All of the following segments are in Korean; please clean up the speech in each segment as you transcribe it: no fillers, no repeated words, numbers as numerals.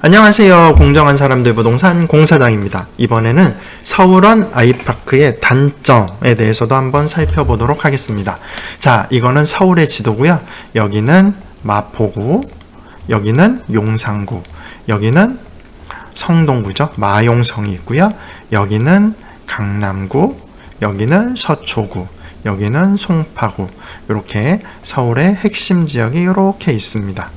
안녕하세요. 공정한 사람들 부동산 공사장입니다. 이번에는 서울원 아이파크의 단점에 대해서도 한번 살펴보도록 하겠습니다. 자, 이거는 서울의 지도고요. 여기는 마포구, 여기는 용산구, 여기는 성동구죠. 마용성이 있고요. 여기는 강남구, 여기는 서초구, 여기는 송파구. 이렇게 서울의 핵심 지역이 이렇게 있습니다.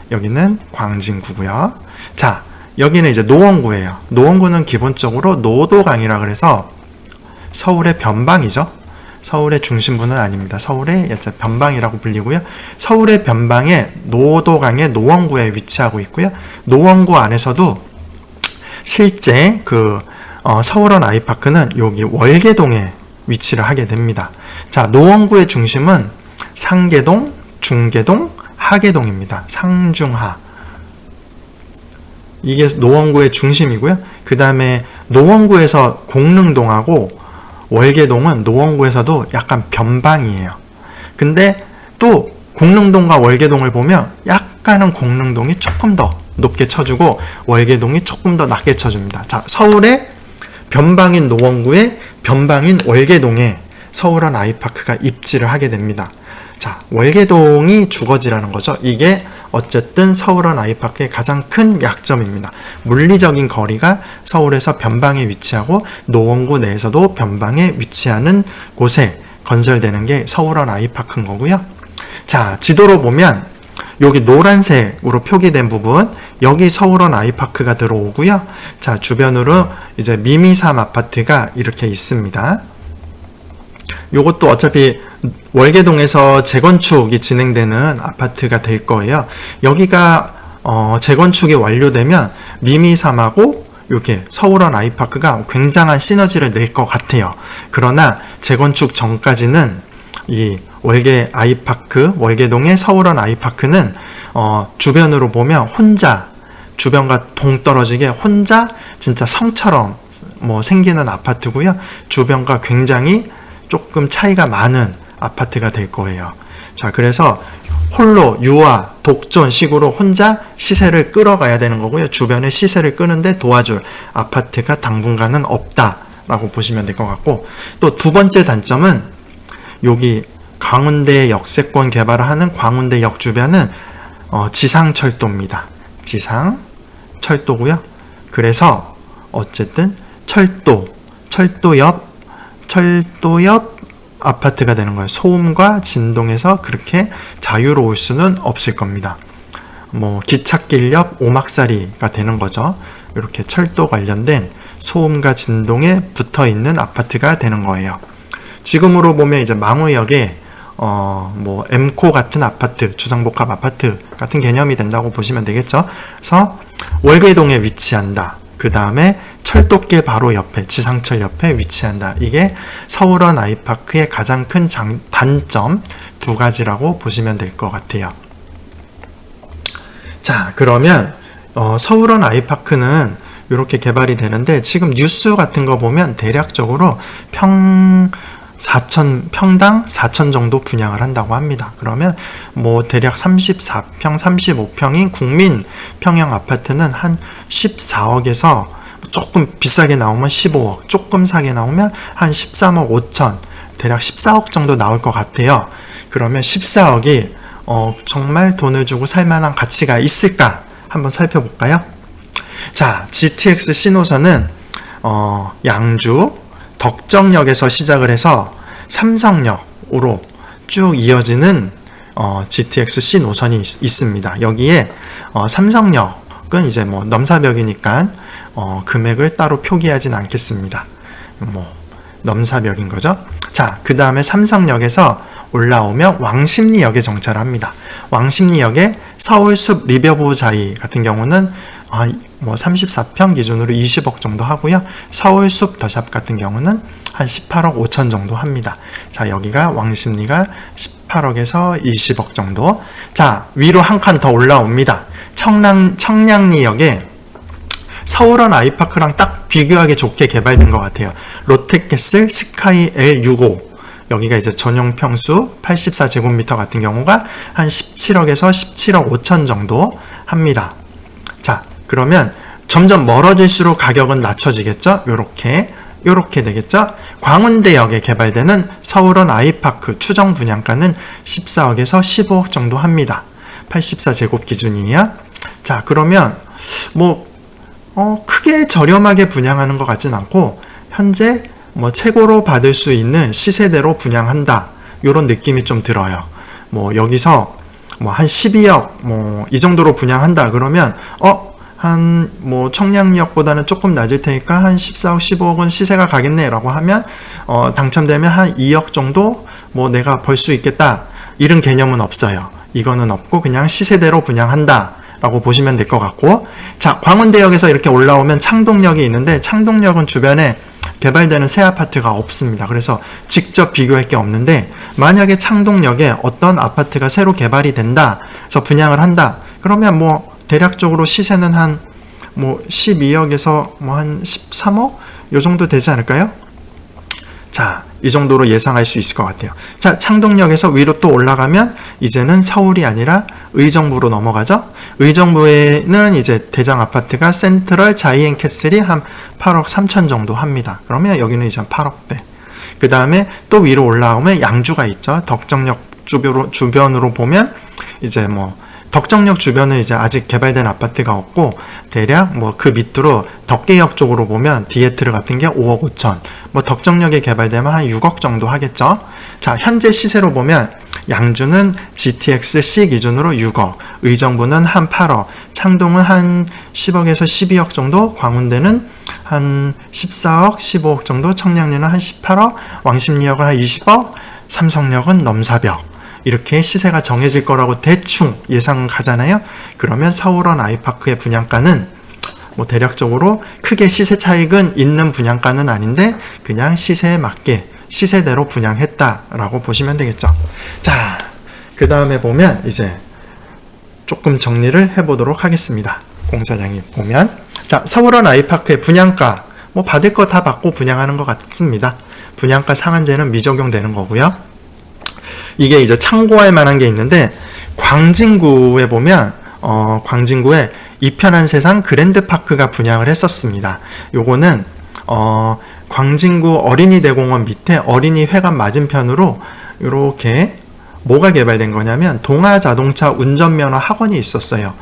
여기는 광진구고요. 자, 여기는 이제 노원구예요. 노원구는 기본적으로 노도강이라 그래서 서울의 변방이죠. 서울의 중심부는 아닙니다. 서울의 변방이라고 불리고요. 서울의 변방에 노도강의 노원구에 위치하고 있고요. 노원구 안에서도 실제 서울원 아이파크는 여기 월계동에 위치를 하게 됩니다. 자, 노원구의 중심은 상계동, 중계동, 하계동입니다. 상중하. 이게 노원구의 중심이고요. 그 다음에 노원구에서 공릉동하고 월계동은 노원구에서도 약간 변방이에요. 근데 또 공릉동과 월계동을 보면 약간은 공릉동이 조금 더 높게 쳐주고 월계동이 조금 더 낮게 쳐줍니다. 자, 서울의 변방인 노원구에 변방인 월계동에 서울원 아이파크가 입지를 하게 됩니다. 자, 월계동이 주거지라는 거죠. 이게 어쨌든 서울원 아이파크의 가장 큰 약점입니다. 물리적인 거리가 서울에서 변방에 위치하고 노원구 내에서도 변방에 위치하는 곳에 건설되는 게 서울원 아이파크인 거고요. 자, 지도로 보면 여기 노란색으로 표기된 부분, 여기 서울원 아이파크가 들어오고요. 자, 주변으로 이제 미미삼 아파트가 이렇게 있습니다. 요것도 어차피 월계동에서 재건축이 진행되는 아파트가 될 거예요. 여기가 재건축이 완료되면 미미삼하고 이렇게 서울원 아이파크가 굉장한 시너지를 낼 것 같아요. 그러나 재건축 전까지는 이 월계동의 서울원 아이파크는 주변으로 보면 혼자, 주변과 동떨어지게 혼자 진짜 성처럼 생기는 아파트고요. 주변과 굉장히 조금 차이가 많은 아파트가 될 거예요. 자, 그래서 홀로 유아, 독존 식으로 혼자 시세를 끌어가야 되는 거고요. 주변의 시세를 끄는데 도와줄 아파트가 당분간은 없다라고 보시면 될 것 같고, 또 두 번째 단점은 여기 광운대 역세권 개발을 하는 광운대역 주변은 지상철도입니다. 지상철도고요. 그래서 어쨌든 철도 옆 아파트가 되는 거예요. 소음과 진동에서 그렇게 자유로울 수는 없을 겁니다. 기찻길 옆 오막살이가 되는 거죠. 이렇게 철도 관련된 소음과 진동에 붙어 있는 아파트가 되는 거예요. 지금으로 보면 이제 망우역에 엠코 같은 아파트, 주상복합 아파트 같은 개념이 된다고 보시면 되겠죠. 그래서 월계동에 위치한다. 그 다음에 철도길 바로 옆에, 지상철 옆에 위치한다. 이게 서울원 아이파크의 가장 큰 단점 두 가지라고 보시면 될 것 같아요. 자, 그러면 서울원 아이파크는 이렇게 개발이 되는데 지금 뉴스 같은 거 보면 대략적으로 평당 4천 정도 분양을 한다고 합니다. 그러면 대략 34평, 35평인 국민 평형 아파트는 한 14억에서 조금 비싸게 나오면 15억, 조금 사게 나오면 한 13억 5천, 대략 14억 정도 나올 것 같아요. 그러면 14억이 정말 돈을 주고 살만한 가치가 있을까? 한번 살펴볼까요? 자, GTX 신호선은 양주, 덕정역에서 시작을 해서 삼성역으로 쭉 이어지는 GTX 신호선이 있습니다. 여기에 삼성역은 이제 넘사벽이니까 금액을 따로 표기하진 않겠습니다. 넘사벽인 거죠. 자, 그 다음에 삼성역에서 올라오면 왕십리역에 정차를 합니다. 왕십리역에 서울숲 리버브 자이 같은 경우는 34평 기준으로 20억 정도 하고요. 서울숲 더샵 같은 경우는 한 18억 5천 정도 합니다. 자, 여기가 왕십리가 18억에서 20억 정도. 자, 위로 한 칸 더 올라옵니다. 청량리역에 서울원 아이파크랑 딱 비교하기 좋게 개발된 것 같아요. 롯데캐슬 스카이 L65. 여기가 이제 전용 평수 84제곱미터 같은 경우가 한 17억에서 17억 5천 정도 합니다. 자, 그러면 점점 멀어질수록 가격은 낮춰지겠죠? 요렇게 되겠죠? 광운대역에 개발되는 서울원 아이파크 추정 분양가는 14억에서 15억 정도 합니다. 84제곱 기준이에요. 자, 그러면 크게 저렴하게 분양하는 것 같진 않고 현재 최고로 받을 수 있는 시세대로 분양한다. 요런 느낌이 좀 들어요. 여기서 한 12억 이 정도로 분양한다. 그러면 청량역보다는 조금 낮을 테니까 한 14억, 15억은 시세가 가겠네 라고 하면 당첨되면 한 2억 정도 내가 벌 수 있겠다. 이런 개념은 없어요. 이거는 없고 그냥 시세대로 분양한다 라고 보시면 될 것 같고, 자, 광운대역에서 이렇게 올라오면 창동역이 있는데 창동역은 주변에 개발되는 새 아파트가 없습니다. 그래서 직접 비교할 게 없는데, 만약에 창동역에 어떤 아파트가 새로 개발이 된다, 그래서 분양을 한다, 그러면 대략적으로 시세는 한 12억에서 한 13억? 요 정도 되지 않을까요? 자, 이 정도로 예상할 수 있을 것 같아요. 자, 창동역에서 위로 또 올라가면 이제는 서울이 아니라 의정부로 넘어가죠. 의정부에는 이제 대장 아파트가 센트럴 자이앤캐슬이 한 8억 3천 정도 합니다. 그러면 여기는 이제 8억대. 그 다음에 또 위로 올라오면 양주가 있죠. 덕정역 주변으로 보면 이제 덕정역 주변은 이제 아직 개발된 아파트가 없고, 대략 그 밑으로 덕계역 쪽으로 보면 디에트르 같은 게 5억 5천, 덕정역에 개발되면 한 6억 정도 하겠죠. 자, 현재 시세로 보면 양주는 GTX-C 기준으로 6억, 의정부는 한 8억, 창동은 한 10억에서 12억 정도, 광운대는 한 14억, 15억 정도, 청량리는 한 18억, 왕십리역은 한 20억, 삼성역은 넘사벽. 이렇게 시세가 정해질 거라고 대충 예상 가잖아요. 그러면 서울원 아이파크의 분양가는 대략적으로 크게 시세 차익은 있는 분양가는 아닌데 그냥 시세에 맞게 시세대로 분양했다라고 보시면 되겠죠. 자, 그 다음에 보면 이제 조금 정리를 해보도록 하겠습니다. 공사장이 보면, 자, 서울원 아이파크의 분양가 받을 거 다 받고 분양하는 것 같습니다. 분양가 상한제는 미적용되는 거고요. 이게 이제 참고할 만한 게 있는데, 광진구에 보면 광진구에 이편한 세상 그랜드파크가 분양을 했었습니다. 요거는 광진구 어린이대공원 밑에 어린이회관 맞은편으로 이렇게 뭐가 개발된 거냐면 동아자동차 운전면허 학원이 있었어요.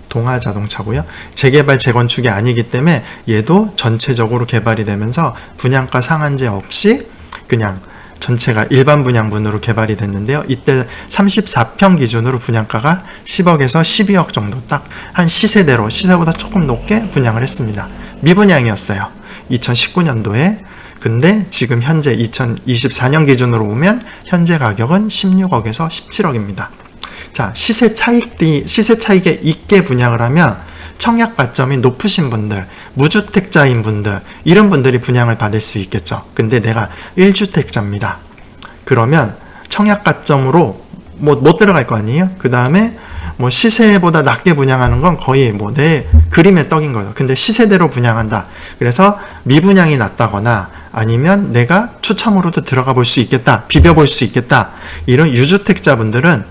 동아자동차고요. 재개발 재건축이 아니기 때문에 얘도 전체적으로 개발이 되면서 분양가 상한제 없이 그냥 전체가 일반 분양분으로 개발이 됐는데요. 이때 34평 기준으로 분양가가 10억에서 12억 정도, 딱 한 시세대로, 시세보다 조금 높게 분양을 했습니다. 미분양이었어요. 2019년도에. 근데 지금 현재 2024년 기준으로 보면 현재 가격은 16억에서 17억입니다. 자, 시세 차익에 있게 분양을 하면 청약 가점이 높으신 분들, 무주택자인 분들, 이런 분들이 분양을 받을 수 있겠죠. 근데 내가 1주택자입니다. 그러면 청약 가점으로 못 들어갈 거 아니에요? 그 다음에 시세보다 낮게 분양하는 건 거의 내 그림의 떡인 거죠. 근데 시세대로 분양한다. 그래서 미분양이 낮다거나 아니면 내가 추첨으로도 들어가 볼 수 있겠다, 비벼볼 수 있겠다, 이런 유주택자분들은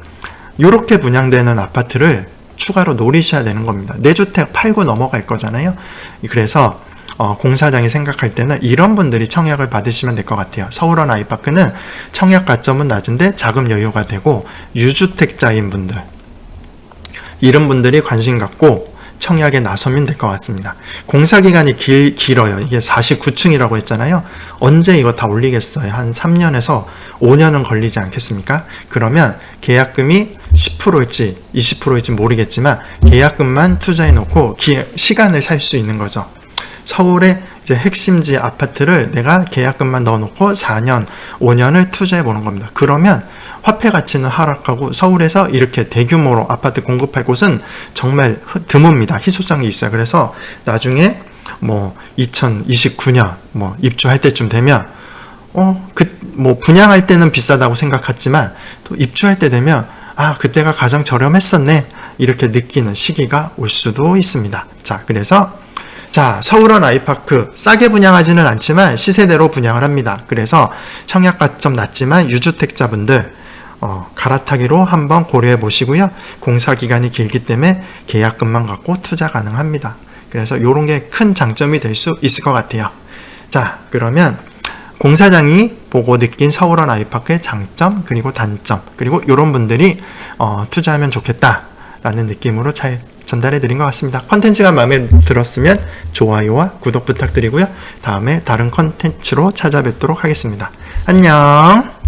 이렇게 분양되는 아파트를 추가로 노리셔야 되는 겁니다. 내 주택 팔고 넘어갈 거잖아요. 그래서 공사장이 생각할 때는 이런 분들이 청약을 받으시면 될 것 같아요. 서울원 아이파크는 청약 가점은 낮은데 자금 여유가 되고 유주택자인 분들, 이런 분들이 관심 갖고 청약에 나서면 될 것 같습니다. 공사기간이 길어요. 이게 49층이라고 했잖아요. 언제 이거 다 올리겠어요? 한 3년에서 5년은 걸리지 않겠습니까? 그러면 계약금이 10%일지 20%일지 모르겠지만 계약금만 투자해 놓고 시간을 살 수 있는 거죠. 서울의 이제 핵심지 아파트를 내가 계약금만 넣어 놓고 4년, 5년을 투자해 보는 겁니다. 그러면 화폐 가치는 하락하고 서울에서 이렇게 대규모로 아파트 공급할 곳은 정말 드뭅니다. 희소성이 있어요. 그래서 나중에 2029년 입주할 때쯤 되면 분양할 때는 비싸다고 생각했지만 또 입주할 때 되면 그때가 가장 저렴했었네, 이렇게 느끼는 시기가 올 수도 있습니다. 자, 그래서 서울원 아이파크 싸게 분양하지는 않지만 시세대로 분양을 합니다. 그래서 청약 가점 낮지만 유주택자분들 갈아타기로 한번 고려해 보시고요. 공사 기간이 길기 때문에 계약금만 갖고 투자 가능합니다. 그래서 이런 게 큰 장점이 될 수 있을 것 같아요. 자, 그러면 공사장이 보고 느낀 서울원 아이파크의 장점 그리고 단점 그리고 이런 분들이 투자하면 좋겠다라는 느낌으로 잘 전달해 드린 것 같습니다. 컨텐츠가 마음에 들었으면 좋아요와 구독 부탁드리고요. 다음에 다른 컨텐츠로 찾아뵙도록 하겠습니다. 안녕.